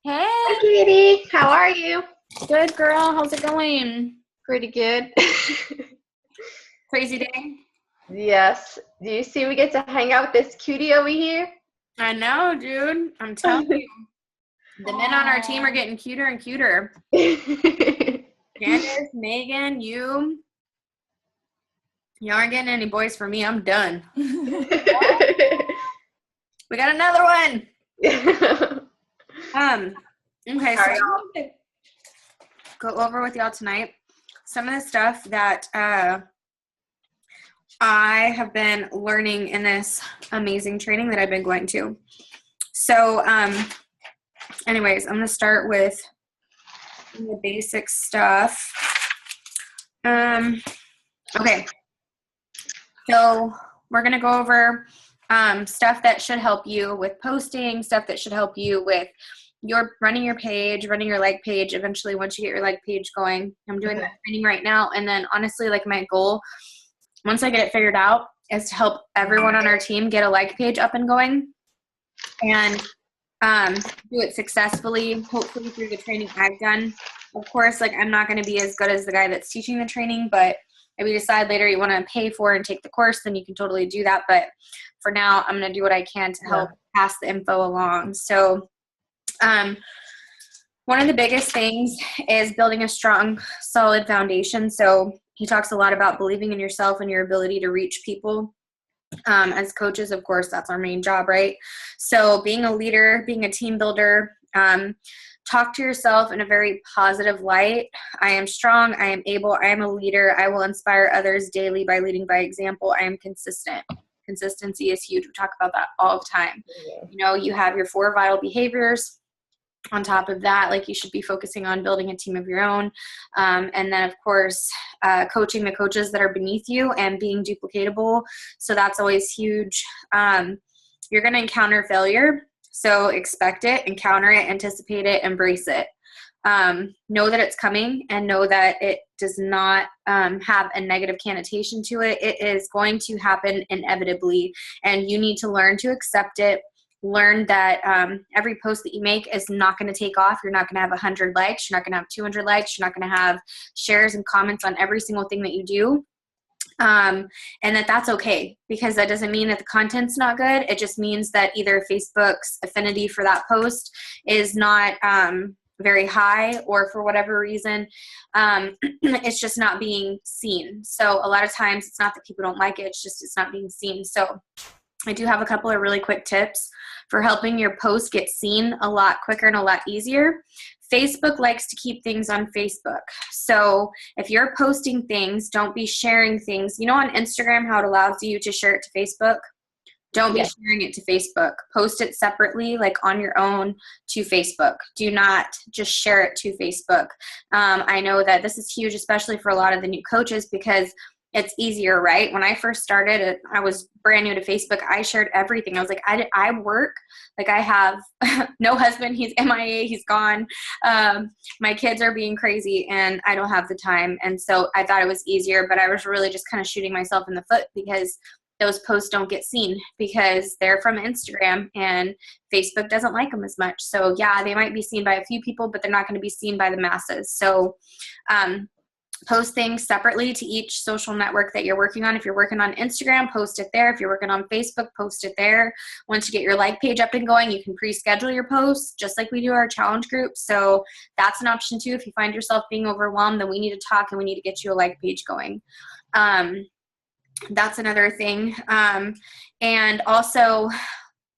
Hey, Hi, Katie. How are you? good girl. How's it going? Pretty good. Crazy day? Yes. Do you see we get to hang out with this cutie over here? I know, dude. I'm telling you. The men on our team are getting cuter and cuter. Candace, Megan, you. Y'all aren't getting any boys for me. I'm done. We got another one. Okay, so I'm going to go over with y'all tonight some of the stuff that I have been learning in this amazing training that I've been going to. So, anyways, I'm going to start with the basic stuff. Okay. So we're going to go over stuff that should help you with posting, stuff that should help you with your running your page, running your like page. Eventually, once you get your like page going, I'm doing that training right now. And then honestly, like my goal, once I get it figured out, is to help everyone on our team get a like page up and going and do it successfully, hopefully through the training I've done. Of course, like I'm not going to be as good as the guy that's teaching the training, but if you decide later you want to pay for and take the course, then you can totally do that. But for now, I'm going to do what I can to help pass the info along. So one of the biggest things is building a strong, solid foundation. So he talks a lot about believing in yourself and your ability to reach people. As coaches, of course, that's our main job, right? So being a leader, being a team builder, talk to yourself in a very positive light. I am strong. I am able. I am a leader. I will inspire others daily by leading by example. I am consistent. Consistency is huge. We talk about that all the time. You know, you have your 4 vital behaviors. On top of that, like you should be focusing on building a team of your own. And then, of course, coaching the coaches that are beneath you and being duplicatable. So that's always huge. You're going to encounter failure. So expect it, encounter it, anticipate it, embrace it. Know that it's coming and know that it does not have a negative connotation to it. It is going to happen inevitably, and you need to learn to accept it. Learn that every post that you make is not going to take off. You're not going to have 100 likes. You're not going to have 200 likes. You're not going to have shares and comments on every single thing that you do. And that's okay, because that doesn't mean that the content's not good. It just means that either Facebook's affinity for that post is not very high, or for whatever reason, it's just not being seen. So a lot of times it's not that people don't like it. It's just it's not being seen. So I do have a couple of really quick tips for helping your post get seen a lot quicker and a lot easier. Facebook likes to keep things on Facebook. So if you're posting things, don't be sharing things. You know on Instagram how it allows you to share it to Facebook? Don't be sharing it to Facebook. Post it separately, like on your own, to Facebook. Do not just share it to Facebook. I know that this is huge, especially for a lot of the new coaches, because it's easier, right? When I first started, I was brand new to Facebook. I shared everything. I was like, I work. Like I have no husband. He's MIA. He's gone. My kids are being crazy and I don't have the time. And so I thought it was easier, but I was really just kind of shooting myself in the foot, because those posts don't get seen because they're from Instagram and Facebook doesn't like them as much. So yeah, they might be seen by a few people, but they're not going to be seen by the masses. So, post things separately to each social network that you're working on. If you're working on Instagram, post it there. If you're working on Facebook, post it there. Once you get your like page up and going, you can pre-schedule your posts just like we do our challenge group. So that's an option too. If you find yourself being overwhelmed, then we need to talk and we need to get you a like page going. That's another thing. And also,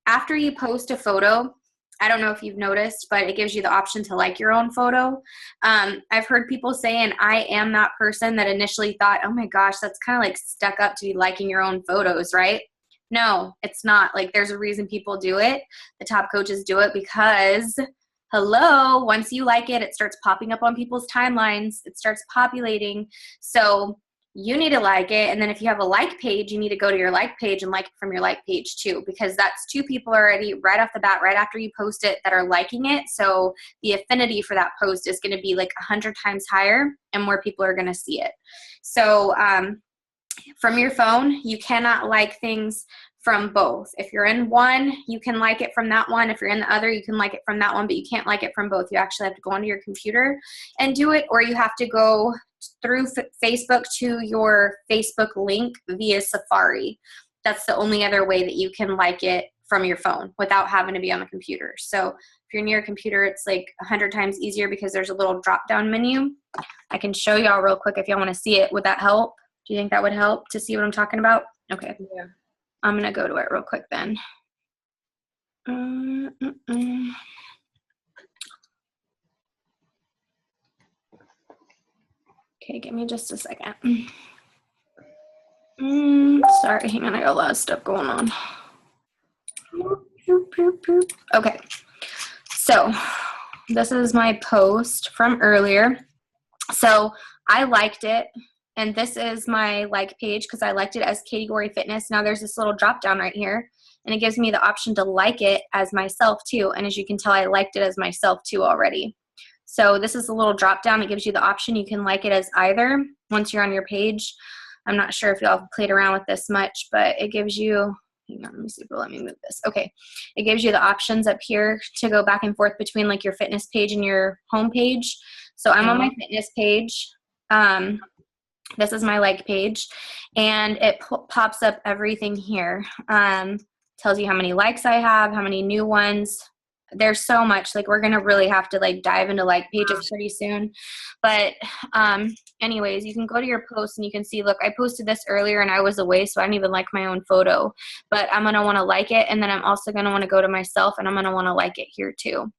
after you post a photo, I don't know if you've noticed, but it gives you the option to like your own photo. I've heard people say, and I am that person that initially thought, oh my gosh, that's kind of like stuck up to be liking your own photos, right? No, it's not. Like there's a reason people do it. The top coaches do it because, hello, once you like it, it starts popping up on people's timelines. It starts populating. So you need to like it. And then if you have a like page, you need to go to your like page and like it from your like page too, because that's 2 people already right off the bat, right after you post it, that are liking it. So the affinity for that post is going to be like 100 times higher and more people are going to see it. So from your phone, you cannot like things from both. If you're in one, you can like it from that one. If you're in the other, you can like it from that one, but you can't like it from both. You actually have to go onto your computer and do it, or you have to go through Facebook to your Facebook link via Safari. That's the only other way that you can like it from your phone without having to be on the computer. So if you're near a computer, it's like 100 times easier because there's a little drop-down menu. I can show y'all real quick if y'all want to see it. Would that help? Do you think that would help to see what I'm talking about? Okay. Yeah. I'm going to go to it real quick then. Okay, give me just a second. Sorry, hang on. I got a lot of stuff going on. Okay. So this is my post from earlier. So I liked it. And this is my like page because I liked it as Katie Gorey Fitness. Now there's this little drop down right here, and it gives me the option to like it as myself too. And as you can tell, I liked it as myself too already. So this is a little drop down that gives you the option. You can like it as either once you're on your page. I'm not sure if y'all have played around with this much, but it gives you, hang on, let me see, let me move this. Okay. It gives you the options up here to go back and forth between like your fitness page and your home page. So I'm on my fitness page. This is my like page, and it pops up everything here. Tells you how many likes I have, how many new ones. There's so much. Like, we're going to really have to like dive into like pages pretty soon. But anyways, you can go to your posts and you can see, look, I posted this earlier and I was away, so I didn't even like my own photo. But I'm going to want to like it, and then I'm also going to want to go to myself and I'm going to want to like it here too,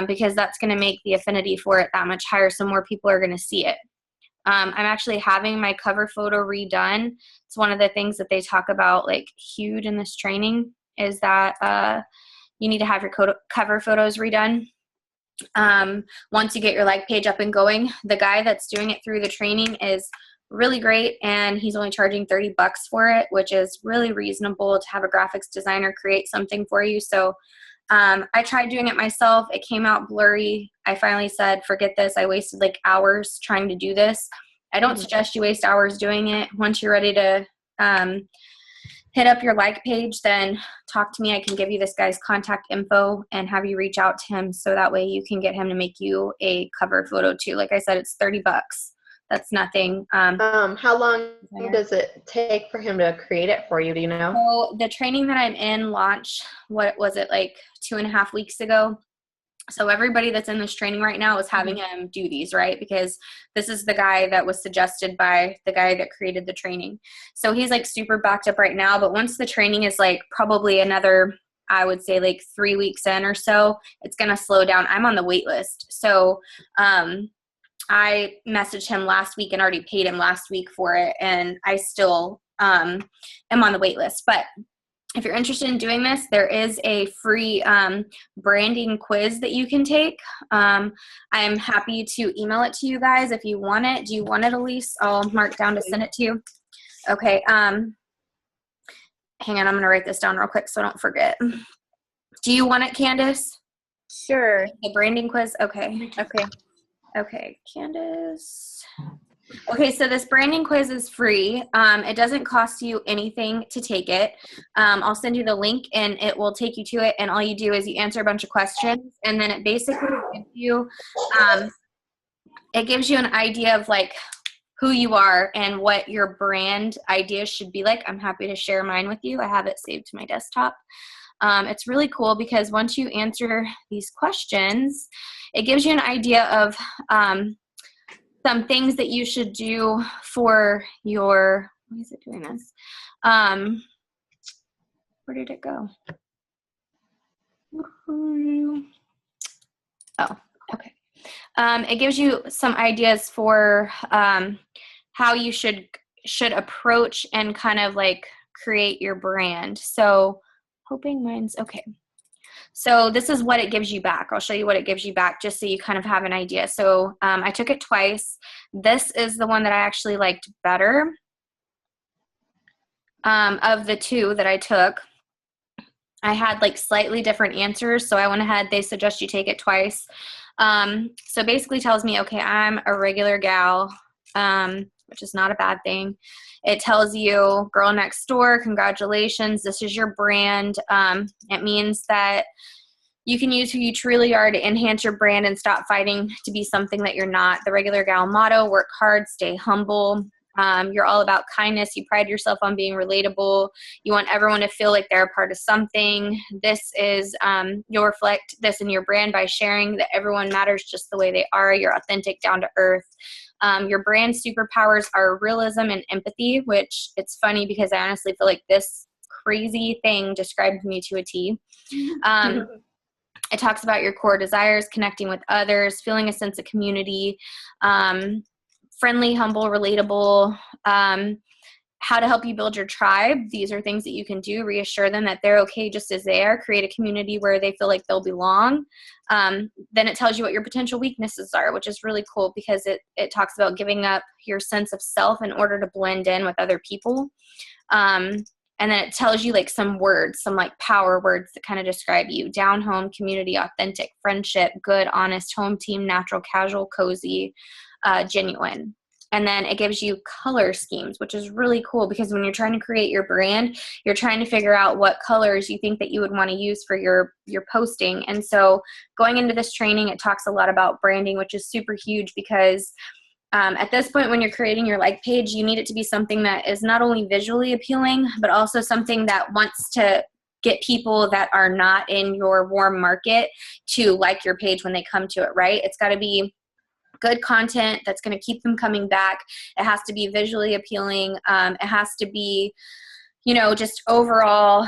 because that's going to make the affinity for it that much higher, so more people are going to see it. I'm actually having my cover photo redone. It's one of the things that they talk about like huge in this training is that you need to have your cover photos redone. Once you get your like page up and going, the guy that's doing it through the training is really great, and he's only charging $30 for it, which is really reasonable to have a graphics designer create something for you. So I tried doing it myself. It came out blurry. I finally said, forget this. I wasted like hours trying to do this. I don't suggest you waste hours doing it. Once you're ready to hit up your like page, then talk to me. I can give you this guy's contact info and have you reach out to him, so that way you can get him to make you a cover photo too. Like I said, it's $30. That's nothing. How long does it take for him to create it for you? Do you know? So the training that I'm in launched, what was it, like 2.5 weeks ago? So everybody that's in this training right now is having him do these, right? Because this is the guy that was suggested by the guy that created the training. So he's like super backed up right now, but once the training is like probably another, I would say like 3 weeks in or so, it's going to slow down. I'm on the wait list. So, I messaged him last week and already paid him last week for it, and I still am on the wait list. But if you're interested in doing this, there is a free branding quiz that you can take. I'm happy to email it to you guys if you want it. Do you want it, Elise? I'll mark down to send it to you. Okay. Hang on. I'm going to write this down real quick so I don't forget. Do you want it, Candace? Sure. The branding quiz? Okay. Okay. Okay, Candace. Okay, so this branding quiz is free. It doesn't cost you anything to take it. I'll send you the link and it will take you to it, and all you do is you answer a bunch of questions, and then it basically gives you an idea of like who you are and what your brand idea should be like. I'm happy to share mine with you. I have it saved to my desktop. It's really cool because once you answer these questions, it gives you an idea of some things that you should do for your, why is it doing this? Where did it go? Oh, okay. It gives you some ideas for how you should approach and kind of like create your brand. So hoping mine's okay. So this is what it gives you back. I'll show you what it gives you back just so you kind of have an idea. So I took it twice. This is the one that I actually liked better of the two that I took. I had like slightly different answers, so I went ahead. They suggest you take it twice. So basically tells me, okay, I'm a regular gal. which is not a bad thing. It tells you, girl next door, congratulations, this is your brand. It means that you can use who you truly are to enhance your brand and stop fighting to be something that you're not. The Regular Gal motto, work hard, stay humble. You're all about kindness. You pride yourself on being relatable. You want everyone to feel like they're a part of something. This is, you'll reflect this in your brand by sharing that everyone matters just the way they are. You're authentic, down to earth. Your brand superpowers are realism and empathy, which it's funny because I honestly feel like this crazy thing described me to a T. It talks about your core desires, connecting with others, feeling a sense of community, friendly, humble, relatable, how to help you build your tribe. These are things that you can do. Reassure them that they're okay just as they are. Create a community where they feel like they'll belong. Then it tells you what your potential weaknesses are, which is really cool because it talks about giving up your sense of self in order to blend in with other people. And then it tells you like some words, some like power words that kind of describe you: down home, community, authentic, friendship, good, honest, home team, natural, casual, cozy, genuine. And then it gives you color schemes, which is really cool because when you're trying to create your brand, you're trying to figure out what colors you think that you would want to use for your posting. And so going into this training, it talks a lot about branding, which is super huge because at this point, when you're creating your like page, you need it to be something that is not only visually appealing, but also something that wants to get people that are not in your warm market to like your page when they come to it, right? It's got to be good content that's going to keep them coming back. It has to be visually appealing. It has to be, just overall,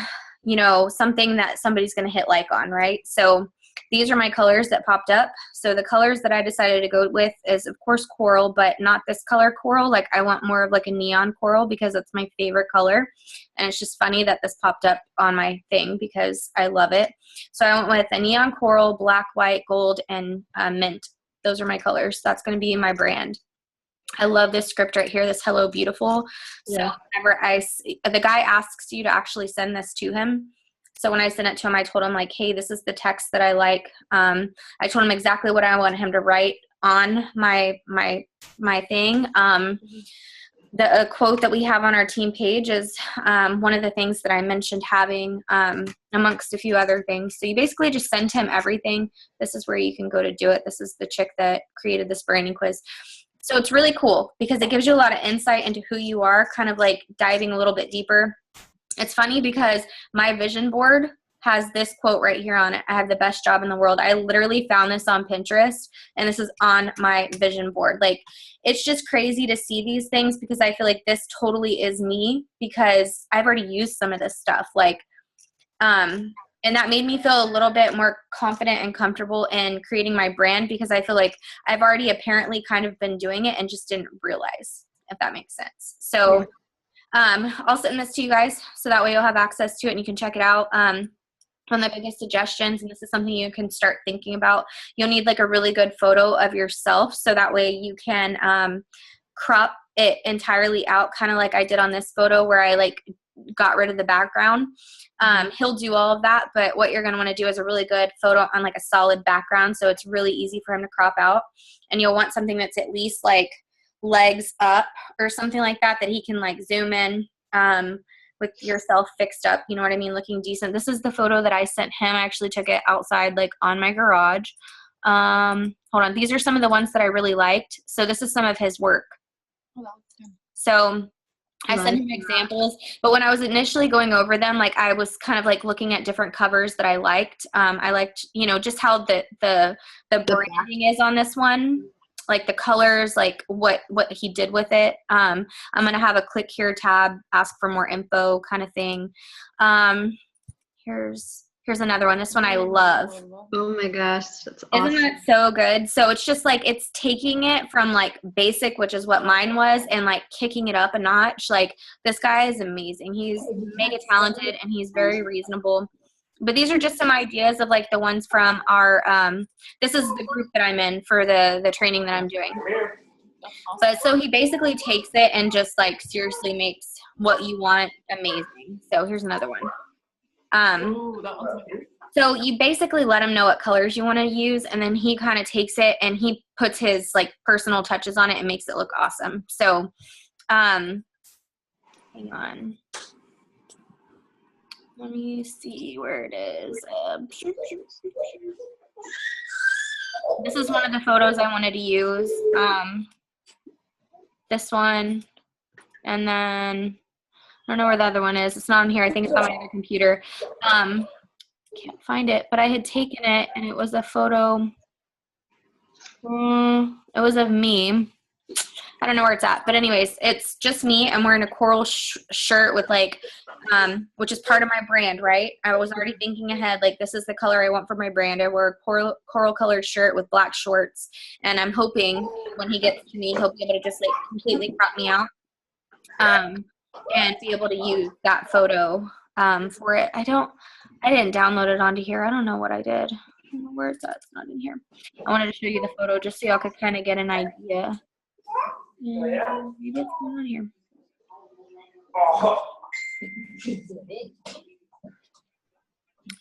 something that somebody's going to hit like on, right? So these are my colors that popped up. So the colors that I decided to go with is, of course, coral, but not this color coral. Like I want more of like a neon coral because it's my favorite color. And it's just funny that this popped up on my thing because I love it. So I went with a neon coral, black, white, gold, and mint. Those are my colors. That's going to be my brand. I love this script right here, this Hello Beautiful. So whenever the guy asks you to actually send this to him. So when I sent it to him, I told him like, hey, this is the text that I like. I told him exactly what I want him to write on my thing. The quote that we have on our team page is one of the things that I mentioned having amongst a few other things. So you basically just send him everything. This is where you can go to do it. This is the chick that created this branding quiz. So it's really cool because it gives you a lot of insight into who you are, kind of like diving a little bit deeper. It's funny because my vision board has this quote right here on it. I have the best job in the world. I literally found this on Pinterest and this is on my vision board. Like, it's just crazy to see these things because I feel like this totally is me because I've already used some of this stuff. Like, and that made me feel a little bit more confident and comfortable in creating my brand because I feel like I've already apparently kind of been doing it and just didn't realize, if that makes sense. So I'll send this to you guys so that way you'll have access to it and you can check it out. One of the biggest suggestions, and this is something you can start thinking about, you'll need like a really good photo of yourself so that way you can crop it entirely out, kind of like I did on this photo where I like got rid of the background. He'll do all of that, but what you're going to want to do is a really good photo on like a solid background so it's really easy for him to crop out. And you'll want something that's at least like legs up or something like that he can like zoom in with yourself fixed up, you know what I mean, looking decent. This is the photo that I sent him. I actually took it outside like on my garage. Hold on, these are some of the ones that I really liked. So this is some of his work. So I sent him examples, but when I was initially going over them, like I was kind of like looking at different covers that I liked. I liked, just how the branding is on this one. Like the colors, like what he did with it. I'm going to have a click here tab, ask for more info kind of thing. Here's another one. This one I love. Oh my gosh, that's awesome. Isn't that so good? So it's just like, it's taking it from like basic, which is what mine was, and like kicking it up a notch. Like this guy is amazing. He's mega talented and he's very reasonable. But these are just some ideas of like the ones from our, this is the group that I'm in for the training that I'm doing. But so he basically takes it and just like seriously makes what you want amazing. So here's another one. So you basically let him know what colors you want to use, and then he kind of takes it and he puts his like personal touches on it and makes it look awesome. So, hang on. Let me see where it is. This is one of the photos I wanted to use. This one, and then I don't know where the other one is. It's not on here. I think it's on my other computer. Can't find it, but I had taken it, and it was a photo. It was of me. I don't know where it's at, but anyways, it's just me. I'm wearing a coral shirt with like, which is part of my brand, right? I was already thinking ahead, like this is the color I want for my brand. I wear a coral colored shirt with black shorts, and I'm hoping when he gets to me, he'll be able to just like completely crop me out, and be able to use that photo for it. I didn't download it onto here. I don't know what I did. I don't know where it's at. It's not in here. I wanted to show you the photo just so y'all could kind of get an idea. Maybe it's not on here.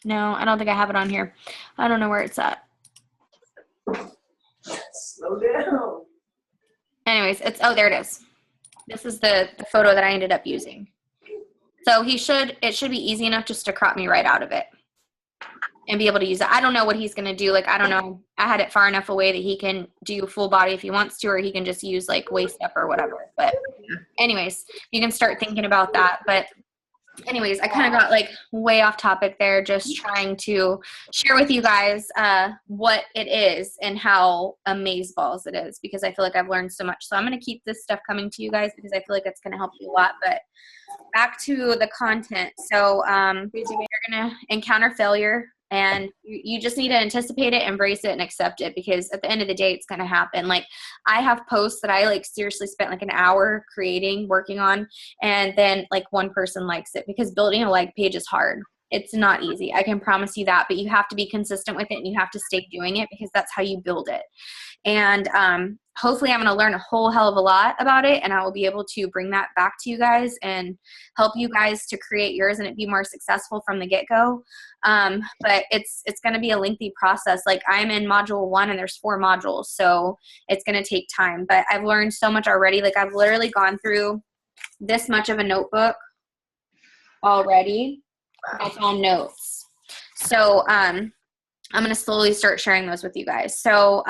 No, I don't think I have it on here. I don't know where it's at. Slow down. Anyways, there it is. This is the photo that I ended up using. So it should be easy enough just to crop me right out of it and be able to use it. I don't know what he's going to do. Like, I don't know. I had it far enough away that he can do full body if he wants to, or he can just use like waist up or whatever. But anyways, you can start thinking about that. But anyways, I kind of got like way off topic there, just trying to share with you guys what it is and how amazeballs it is, because I feel like I've learned so much. So I'm going to keep this stuff coming to you guys because I feel like it's going to help you a lot. But back to the content. So you're going to encounter failure, and you just need to anticipate it, embrace it, and accept it, because at the end of the day, it's going to happen. Like, I have posts that I like seriously spent like an hour creating, working on, and then like one person likes it, because building a like page is hard. It's not easy. I can promise you that, but you have to be consistent with it, and you have to stay doing it, because that's how you build it. And hopefully I'm going to learn a whole hell of a lot about it, and I will be able to bring that back to you guys and help you guys to create yours and it be more successful from the get-go. But it's going to be a lengthy process. Like, I'm in module 1 and there's 4 modules, so it's going to take time, but I've learned so much already. Like, I've literally gone through this much of a notebook already. That's all notes. So I'm going to slowly start sharing those with you guys. So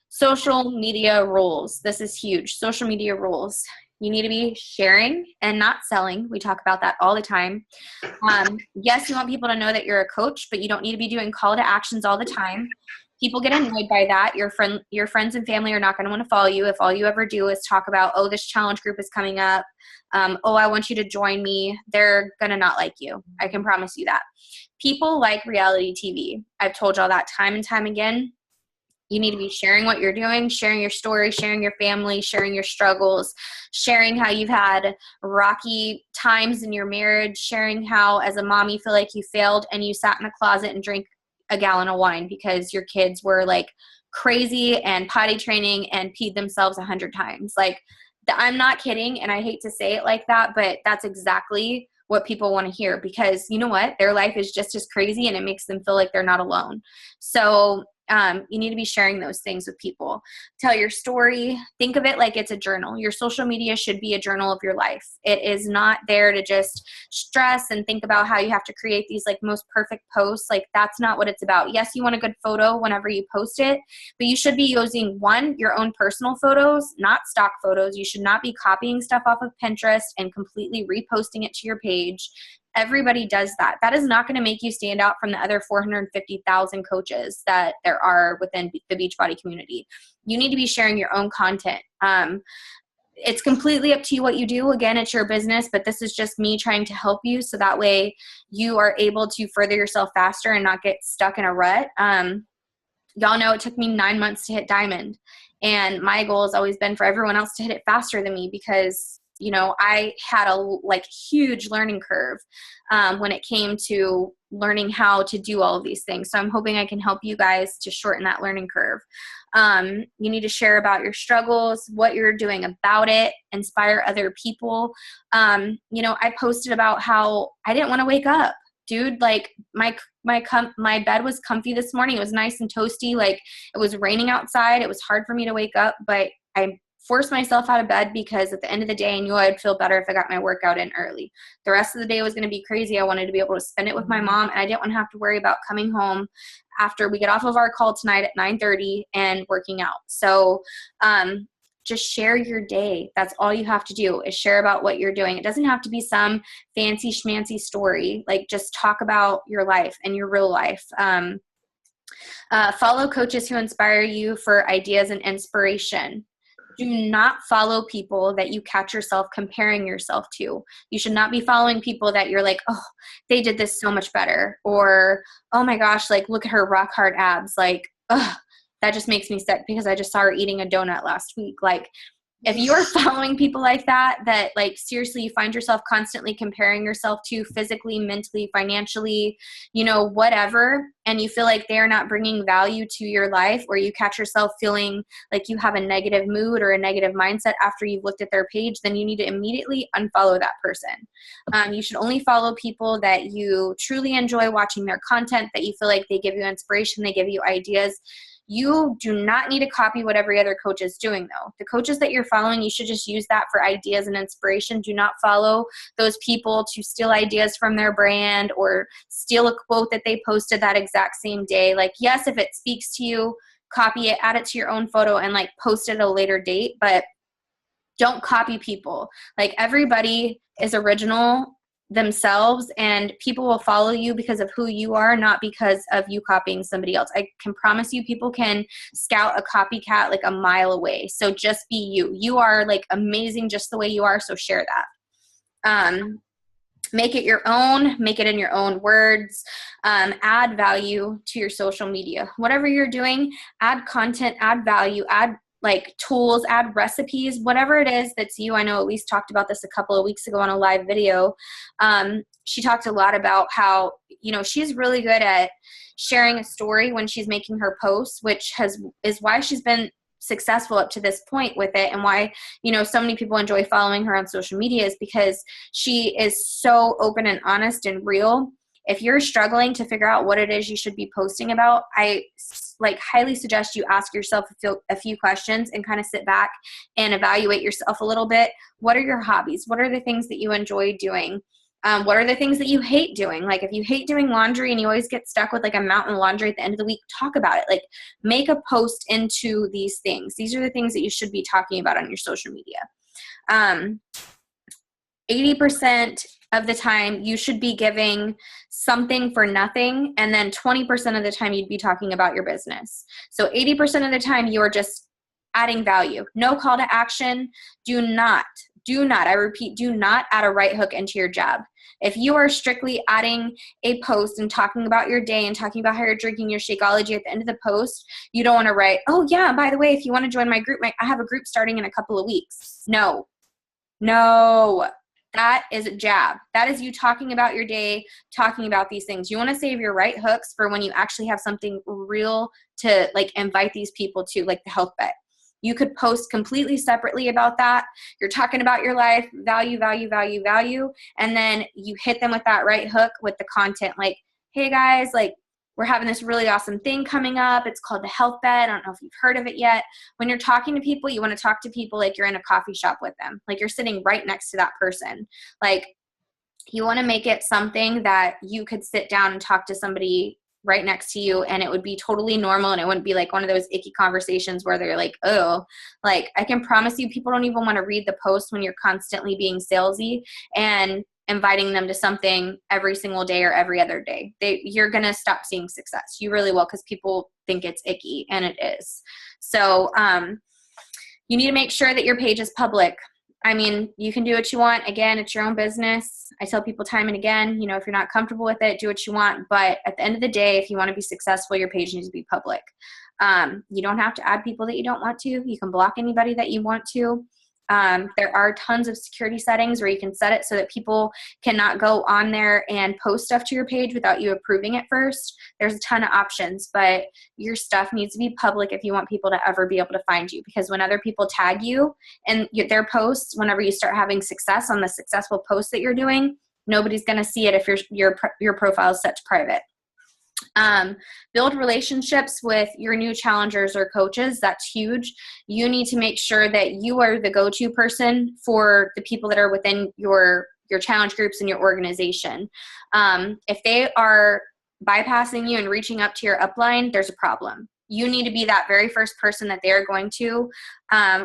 social media rules. This is huge. Social media rules. You need to be sharing and not selling. We talk about that all the time. Yes, you want people to know that you're a coach, but you don't need to be doing call to actions all the time. People get annoyed by that. Your friends and family are not going to want to follow you if all you ever do is talk about, oh, this challenge group is coming up. Oh, I want you to join me. They're going to not like you. I can promise you that. People like reality TV. I've told y'all that time and time again. You need to be sharing what you're doing, sharing your story, sharing your family, sharing your struggles, sharing how you've had rocky times in your marriage, sharing how as a mom you feel like you failed and you sat in a closet and drank a gallon of wine because your kids were like crazy and potty training and peed themselves 100 times. Like, I'm not kidding, and I hate to say it like that, but that's exactly what people want to hear, because you know what? Their life is just as crazy, and it makes them feel like they're not alone. So you need to be sharing those things with people. Tell your story. Think of it like it's a journal. Your social media should be a journal of your life. It is not there to just stress and think about how you have to create these like most perfect posts. Like, that's not what it's about. Yes, you want a good photo whenever you post it, but you should be using your own personal photos, not stock photos. You should not be copying stuff off of Pinterest and completely reposting it to your page. Everybody does that. That is not going to make you stand out from the other 450,000 coaches that there are within the Beachbody community. You need to be sharing your own content. It's completely up to you what you do. Again, it's your business, but this is just me trying to help you so that way you are able to further yourself faster and not get stuck in a rut. Y'all know it took me 9 months to hit diamond, and my goal has always been for everyone else to hit it faster than me, because you know, I had a huge learning curve when it came to learning how to do all of these things. So I'm hoping I can help you guys to shorten that learning curve. You need to share about your struggles, what you're doing about it, inspire other people. You know, I posted about how I didn't want to wake up. dude, like my bed was comfy this morning. It was nice and toasty. Like it was raining outside. It was hard for me to wake up, but I forced myself out of bed because at the end of the day, I knew I'd feel better if I got my workout in early. The rest of the day was going to be crazy. I wanted to be able to spend it with my mom, and I didn't want to have to worry about coming home after we get off of our call tonight at 9:30 and working out. So, just share your day. That's all you have to do is share about what you're doing. It doesn't have to be some fancy schmancy story. Like just talk about your life and your real life. Follow coaches who inspire you for ideas and inspiration. Do not follow people that you catch yourself comparing yourself to. You should not be following people that you're like, oh, they did this so much better. Or, oh my gosh, like look at her rock hard abs. Like, ugh, that just makes me sick because I just saw her eating a donut last week. Like, if you are following people like that like seriously you find yourself constantly comparing yourself to physically, mentally, financially, whatever, and you feel like they're not bringing value to your life, or you catch yourself feeling like you have a negative mood or a negative mindset after you've looked at their page, then you need to immediately unfollow that person. You should only follow people that you truly enjoy watching their content, that you feel like they give you inspiration, they give you ideas. You do not need to copy what every other coach is doing, though. The coaches that you're following, you should just use that for ideas and inspiration. Do not follow those people to steal ideas from their brand or steal a quote that they posted that exact same day. Like, yes, if it speaks to you, copy it, add it to your own photo, and like post it at a later date, but don't copy people. Like, everybody is original themselves, and people will follow you because of who you are, not because of you copying somebody else. I can promise you people can scout a copycat like a mile away. So just be you. You are like amazing just the way you are, so share that. Make it your own, make it in your own words, add value to your social media. Whatever you're doing, add content, add value, add like tools, add recipes, whatever it is that's you. I know Elise talked about this a couple of weeks ago on a live video. She talked a lot about how, she's really good at sharing a story when she's making her posts, which is why she's been successful up to this point with it, and why, so many people enjoy following her on social media, is because she is so open and honest and real. If you're struggling to figure out what it is you should be posting about, I highly suggest you ask yourself a few questions and kind of sit back and evaluate yourself a little bit. What are your hobbies? What are the things that you enjoy doing? What are the things that you hate doing? Like, if you hate doing laundry and you always get stuck with like a mountain of laundry at the end of the week, talk about it. Like, make a post into these things. These are the things that you should be talking about on your social media. 80% of the time you should be giving something for nothing, and then 20% of the time you'd be talking about your business. So 80% of the time you are just adding value. No call to action. Do not, I repeat, do not add a right hook into your job. If you are strictly adding a post and talking about your day and talking about how you're drinking your Shakeology at the end of the post, you don't want to write, oh yeah, by the way, if you want to join my group, I have a group starting in a couple of weeks. No. That is a jab. That is you talking about your day, talking about these things. You want to save your right hooks for when you actually have something real to like invite these people to, like the health bet. You could post completely separately about that. You're talking about your life, value, and then you hit them with that right hook with the content. Like, hey guys, like, we're having this really awesome thing coming up. It's called the Health Bet. I don't know if you've heard of it yet. When you're talking to people, you want to talk to people like you're in a coffee shop with them. Like, you're sitting right next to that person. Like, you want to make it something that you could sit down and talk to somebody right next to you, and it would be totally normal, and it wouldn't be like one of those icky conversations where they're like, oh, like, I can promise you people don't even want to read the post when you're constantly being salesy and inviting them to something every single day or every other day. You're going to stop seeing success. You really will, because people think it's icky, and it is. So you need to make sure that your page is public. I mean, you can do what you want. Again, it's your own business. I tell people time and again, if you're not comfortable with it, do what you want. But at the end of the day, if you want to be successful, your page needs to be public. You don't have to add people that you don't want to. You can block anybody that you want to. There are tons of security settings where you can set it so that people cannot go on there and post stuff to your page without you approving it first. There's a ton of options, but your stuff needs to be public if you want people to ever be able to find you, because when other people tag you and their posts, whenever you start having success on the successful posts that you're doing, Nobody's going to see it if your profile is set to private. Build relationships with your new challengers or coaches. That's huge. You need to make sure that you are the go-to person for the people that are within your challenge groups and your organization. If they are bypassing you and reaching up to your upline, there's a problem. You need to be that very first person that they're going to,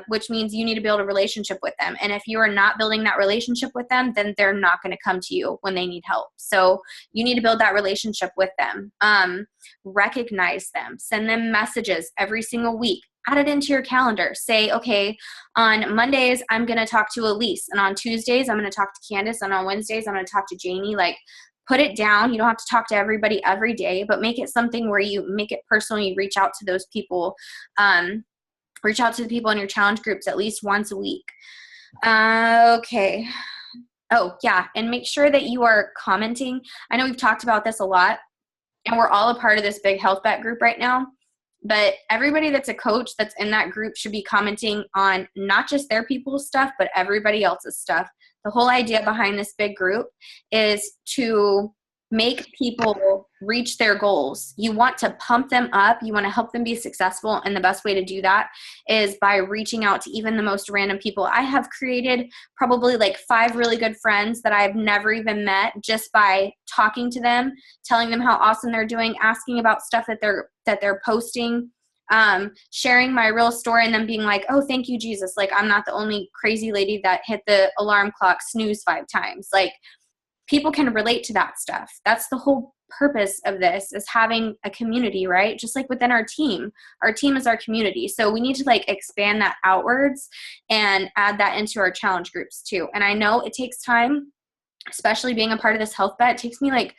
which means you need to build a relationship with them. And if you are not building that relationship with them, then they're not going to come to you when they need help. So you need to build that relationship with them. Recognize them. Send them messages every single week. Add it into your calendar. Say, okay, on Mondays, I'm going to talk to Elise. And on Tuesdays, I'm going to talk to Candace. And on Wednesdays, I'm going to talk to Janie. Like, put it down. You don't have to talk to everybody every day, but make it something where you make it personal. You reach out to those people. Reach out to the people in your challenge groups at least once a week. Okay. Oh, yeah. And make sure that you are commenting. I know we've talked about this a lot, and we're all a part of this big health bet group right now. But everybody that's a coach that's in that group should be commenting on not just their people's stuff, but everybody else's stuff. The whole idea behind this big group is to make people reach their goals. You want to pump them up. You want to help them be successful. And the best way to do that is by reaching out to even the most random people. I have created probably like 5 really good friends that I've never even met just by talking to them, telling them how awesome they're doing, asking about stuff that they're posting, sharing my real story, and then being like, oh, thank you, Jesus. Like, I'm not the only crazy lady that hit the alarm clock snooze 5 times. Like, people can relate to that stuff. That's the whole purpose of this, is having a community, right? Just like within our team is our community. So we need to like expand that outwards and add that into our challenge groups too. And I know it takes time, especially being a part of this health bet. It takes me like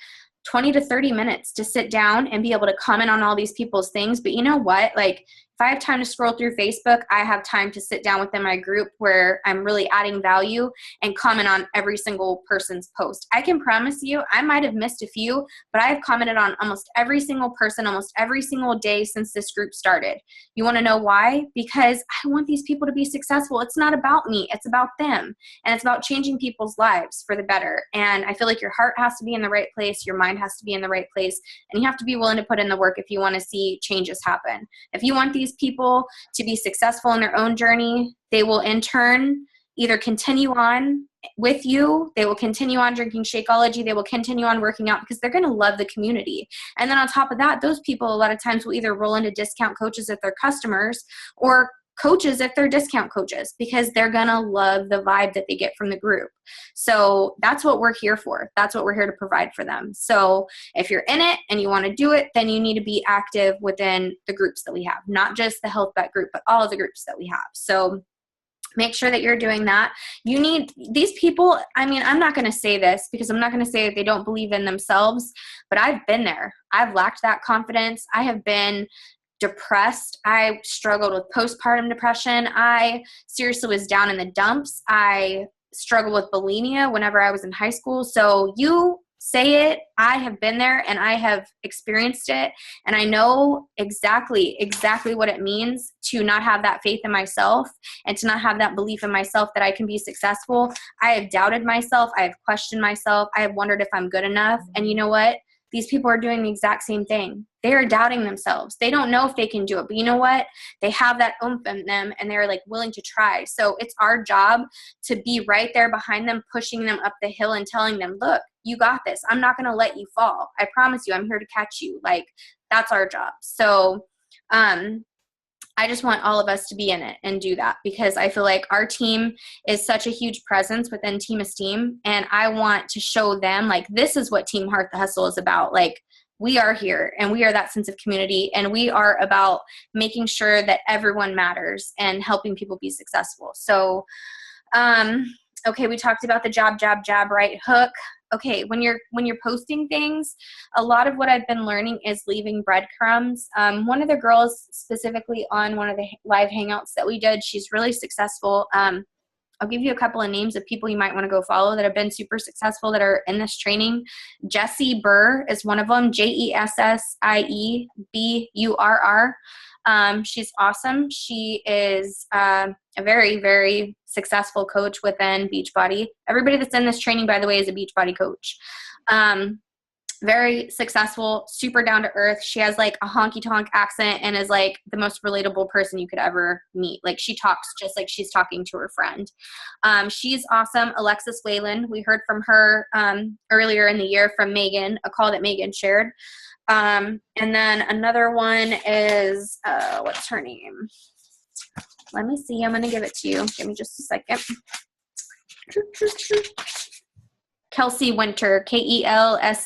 20 to 30 minutes to sit down and be able to comment on all these people's things. But you know what? Like, if I have time to scroll through Facebook, I have time to sit down within my group where I'm really adding value and comment on every single person's post. I can promise you, I might have missed a few, but I've commented on almost every single person, almost every single day since this group started. You want to know why? Because I want these people to be successful. It's not about me. It's about them. And it's about changing people's lives for the better. And I feel like your heart has to be in the right place. Your mind has to be in the right place. And you have to be willing to put in the work if you want to see changes happen. If you want these people to be successful in their own journey, they will in turn either continue on with you, they will continue on drinking Shakeology, they will continue on working out because they're going to love the community. And then on top of that, those people a lot of times will either roll into discount coaches if they're customers, or coaches if they're discount coaches, because they're going to love the vibe that they get from the group. So that's what we're here for. That's what we're here to provide for them. So if you're in it and you want to do it, then you need to be active within the groups that we have, not just the health bet group, but all of the groups that we have. So make sure that you're doing that. You need these people. I mean, I'm not going to say this because I'm not going to say that they don't believe in themselves, but I've been there. I've lacked that confidence. I have been depressed. I struggled with postpartum depression. I seriously was down in the dumps. I struggled with bulimia whenever I was in high school. So you say it. I have been there and I have experienced it. And I know exactly what it means to not have that faith in myself and to not have that belief in myself that I can be successful. I have doubted myself. I have questioned myself. I have wondered if I'm good enough. And you know what? These people are doing the exact same thing. They are doubting themselves. They don't know if they can do it. But you know what? They have that oomph in them and they're like willing to try. So it's our job to be right there behind them, pushing them up the hill and telling them, look, you got this. I'm not going to let you fall. I promise you, I'm here to catch you. Like, that's our job. So, I just want all of us to be in it and do that, because I feel like our team is such a huge presence within Team Esteem. And I want to show them, like, this is what Team Heart the Hustle is about. Like, we are here and we are that sense of community, and we are about making sure that everyone matters and helping people be successful. So, okay, we talked about the jab, right hook. Okay, when you're posting things, a lot of what I've been learning is leaving breadcrumbs. One of the girls specifically on one of the live hangouts that we did, she's really successful. I'll give you a couple of names of people you might want to go follow that have been super successful that are in this training. Jessie Burr is one of them, JESSIEBURR. She's awesome. She is a very, very successful coach within Beachbody. Everybody that's in this training, by the way, is a Beachbody coach. Very successful, super down to earth. She has like a honky tonk accent and is like the most relatable person you could ever meet. Like she talks just like she's talking to her friend. She's awesome. Alexis Whalen. We heard from her earlier in the year from Megan, a call that Megan shared. And then another one is, what's her name? Let me see. I'm going to give it to you. Give me just a second. Kelsey Winter, KELSIWINTER.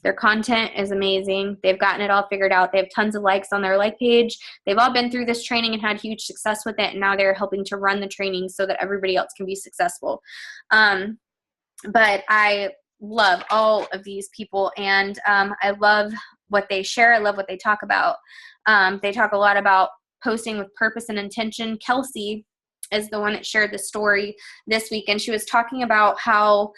Their content is amazing. They've gotten it all figured out. They have tons of likes on their like page. They've all been through this training and had huge success with it, and now they're helping to run the training so that everybody else can be successful. But I love all of these people, and I love what they share. I love what they talk about. They talk a lot about posting with purpose and intention. Kelsey is the one that shared the story this week, and she was talking about how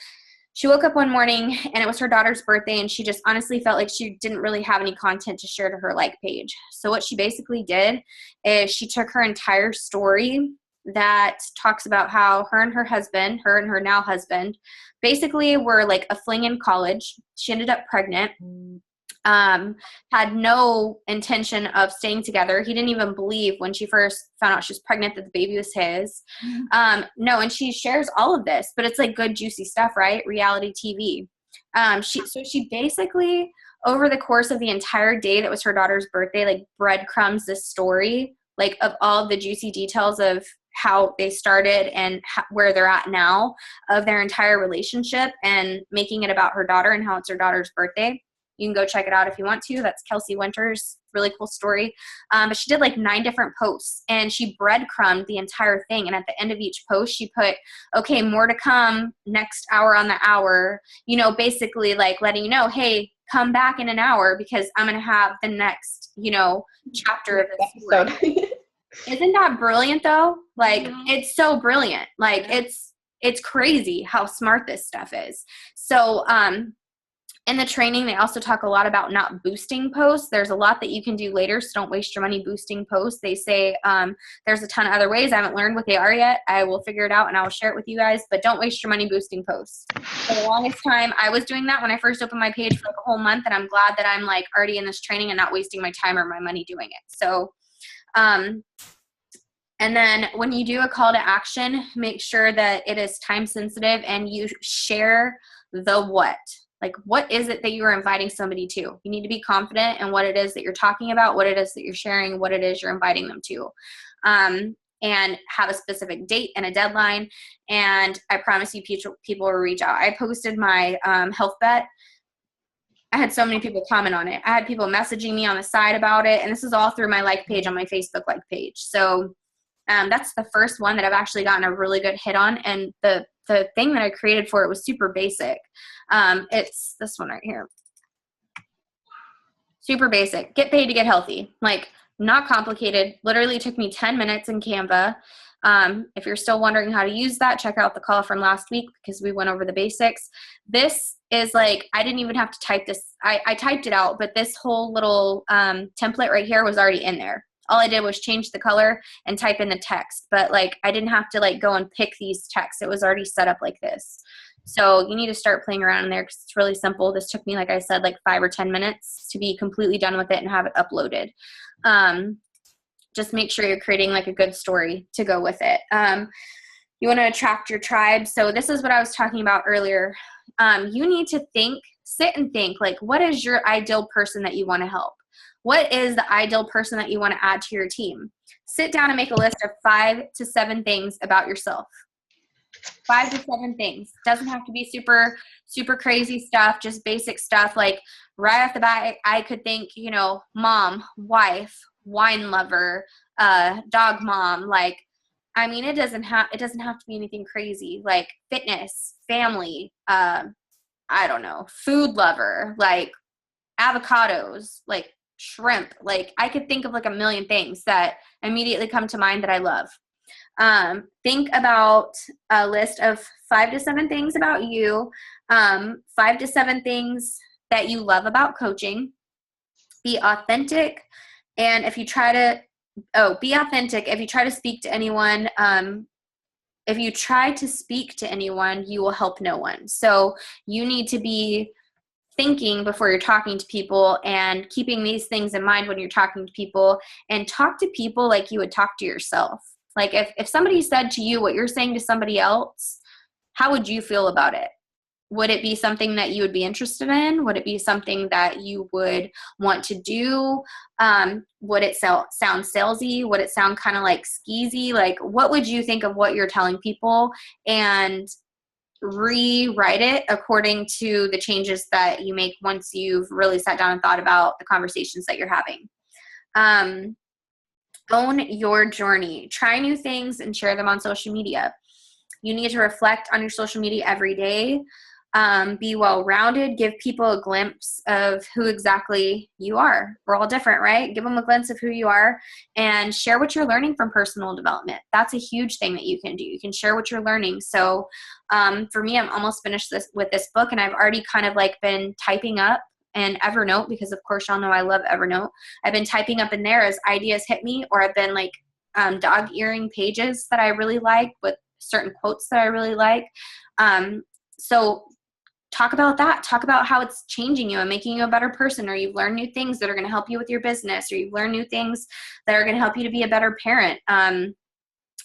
she woke up one morning and it was her daughter's birthday, and she just honestly felt like she didn't really have any content to share to her like page. So what she basically did is she took her entire story that talks about how her and her now husband, basically were like a fling in college. She ended up pregnant. Had no intention of staying together. He didn't even believe when she first found out she was pregnant that the baby was his. No, and she shares all of this, but it's like good, juicy stuff, right? Reality TV. She basically, over the course of the entire day that was her daughter's birthday, like breadcrumbs this story, like of all the juicy details of how they started and where they're at now of their entire relationship, and making it about her daughter and how it's her daughter's birthday. You can go check it out if you want to. That's Kelsey Winter's really cool story. But she did like 9 different posts, and she breadcrumbed the entire thing. And at the end of each post, she put, okay, more to come next hour on the hour, basically like letting you know, hey, come back in an hour because I'm going to have the next, chapter of this story. Isn't that brilliant though? Like, it's so brilliant. Like it's crazy how smart this stuff is. So, in the training, they also talk a lot about not boosting posts. There's a lot that you can do later, so don't waste your money boosting posts. They say there's a ton of other ways. I haven't learned what they are yet. I will figure it out, and I will share it with you guys, but don't waste your money boosting posts. For the longest time, I was doing that when I first opened my page for like a whole month, and I'm glad that I'm like already in this training and not wasting my time or my money doing it. So, and then when you do a call to action, make sure that it is time sensitive and you share the what. Like, what is it that you are inviting somebody to? You need to be confident in what it is that you're talking about, what it is that you're sharing, what it is you're inviting them to. And have a specific date and a deadline. And I promise you people will reach out. I posted my health bet. I had so many people comment on it. I had people messaging me on the side about it. And this is all through my like page on my Facebook like page. So that's the first one that I've actually gotten a really good hit on. And the thing that I created for it was super basic. It's this one right here. Super basic. Get paid to get healthy. Like, not complicated. Literally took me 10 minutes in Canva. If you're still wondering how to use that, check out the call from last week because we went over the basics. This is like, I didn't even have to type this. I typed it out, but this whole little template right here was already in there. All I did was change the color and type in the text, but like I didn't have to like go and pick these texts. It was already set up like this. So you need to start playing around in there because it's really simple. This took me, like I said, like 5 or 10 minutes to be completely done with it and have it uploaded. Just make sure you're creating like a good story to go with it. You want to attract your tribe. So this is what I was talking about earlier. You need to sit and think, like, what is your ideal person that you want to help? What is the ideal person that you want to add to your team? Sit down and make a list of 5 to 7 things about yourself. 5 to 7 things. Doesn't have to be super, super crazy stuff, just basic stuff. Like right off the bat, I could think, mom, wife, wine lover, dog mom. Like, I mean, it doesn't have to be anything crazy. Like fitness, family, I don't know, food lover, like avocados, like shrimp. Like I could think of like a million things that immediately come to mind that I love. Think about a list of 5 to 7 things about you, 5 to 7 things that you love about coaching. Be authentic. And if you try to, be authentic. If you try to speak to anyone, you will help no one. So you need to be thinking before you're talking to people and keeping these things in mind when you're talking to people, and talk to people like you would talk to yourself. Like if somebody said to you what you're saying to somebody else, how would you feel about it? Would it be something that you would be interested in? Would it be something that you would want to do? Would it sound salesy? Would it sound kind of like skeezy? Like, what would you think of what you're telling people, and rewrite it according to the changes that you make once you've really sat down and thought about the conversations that you're having. Own your journey. Try new things and share them on social media. You need to reflect on your social media every day. Be well-rounded. Give people a glimpse of who exactly you are. We're all different, right? Give them a glimpse of who you are, and share what you're learning from personal development. That's a huge thing that you can do. You can share what you're learning. So for me, I'm almost finished with this book, and I've already kind of like been typing up in Evernote, because of course y'all know I love Evernote. I've been typing up in there as ideas hit me, or I've been like dog-earing pages that I really like with certain quotes that I really like. So talk about that. Talk about how it's changing you and making you a better person, or you've learned new things that are going to help you with your business, or you've learned new things that are going to help you to be a better parent.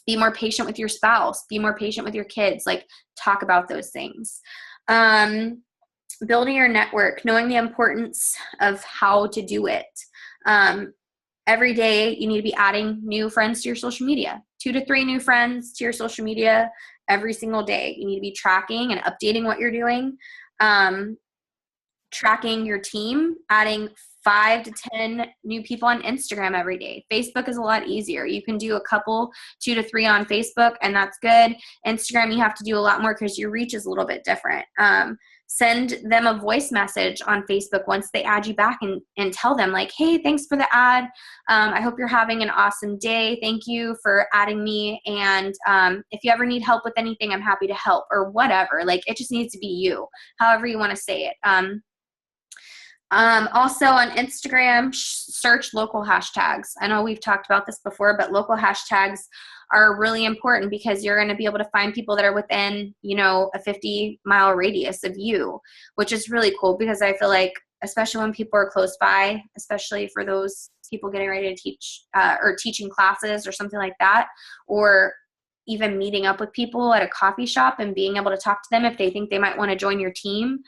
Be more patient with your spouse. Be more patient with your kids. Like, talk about those things. Building your network, knowing the importance of how to do it. Every day you need to be adding new friends to your social media, 2 to 3 new friends to your social media every single day. You need to be tracking and updating what you're doing. Tracking your team, adding 5 to 10 new people on Instagram every day. Facebook is a lot easier. You can do a couple, 2 to 3 on Facebook, and that's good. Instagram, you have to do a lot more because your reach is a little bit different. Send them a voice message on Facebook once they add you back, and tell them like, hey, thanks for the ad. I hope you're having an awesome day. Thank you for adding me. And if you ever need help with anything, I'm happy to help, or whatever. Like, it just needs to be you, however you want to say it. Also on Instagram, search local hashtags. I know we've talked about this before, but local hashtags are really important, because you're going to be able to find people that are within, a 50-mile radius of you, which is really cool, because I feel like, especially when people are close by, especially for those people getting ready to teach or teaching classes or something like that, or even meeting up with people at a coffee shop and being able to talk to them if they think they might want to join your team,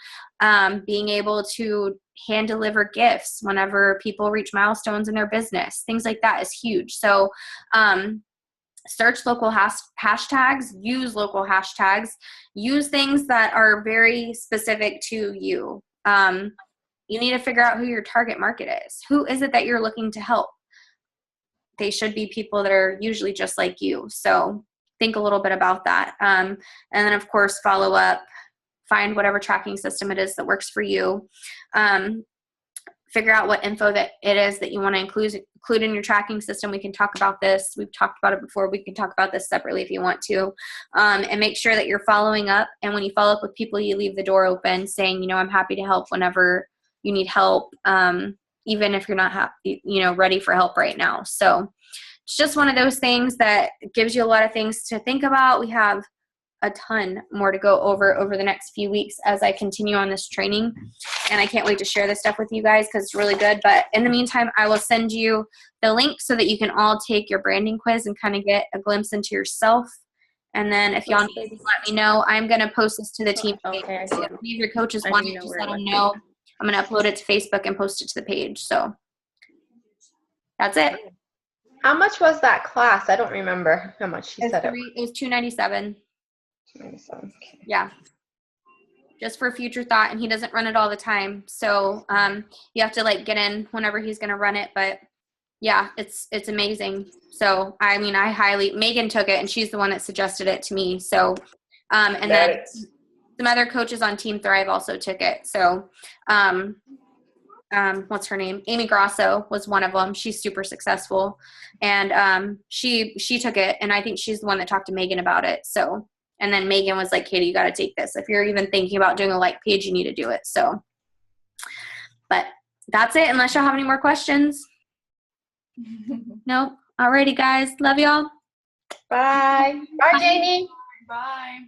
being able to hand deliver gifts whenever people reach milestones in their business, things like that is huge. So search local hashtags, use local hashtags, use things that are very specific to you. You need to figure out who your target market is. Who is it that you're looking to help? They should be people that are usually just like you. So think a little bit about that. And then, of course, follow up. Find whatever tracking system it is that works for you. Figure out what info that it is that you want to include in your tracking system. We can talk about this. We've talked about it before. We can talk about this separately if you want to. And make sure that you're following up. And when you follow up with people, you leave the door open saying, I'm happy to help whenever you need help, even if you're not ready for help right now. So it's just one of those things that gives you a lot of things to think about. We have a ton more to go over the next few weeks as I continue on this training. And I can't wait to share this stuff with you guys because it's really good. But in the meantime, I will send you the link so that you can all take your branding quiz and kind of get a glimpse into yourself. And then if y'all need to let me know, I'm going to post this to the team. Okay. So if any of your coaches want it, just let them know. I'm going to upload it to Facebook and post it to the page. So that's it. How much was that class? I don't remember how much she said it was $297. Okay. Yeah. Just for future thought, and he doesn't run it all the time. So you have to get in whenever he's going to run it. But yeah, it's amazing. So, I mean, Megan took it and she's the one that suggested it to me. So, and then some other coaches on Team Thrive also took it. So, what's her name? Amy Grasso was one of them. She's super successful, and she took it, and I think she's the one that talked to Megan about it. So, and then Megan was like, Katie, you got to take this. If you're even thinking about doing a like page, you need to do it. So, but that's it. Unless y'all have any more questions. Nope. Alrighty, guys. Love y'all. Bye. Bye, Janie. Bye.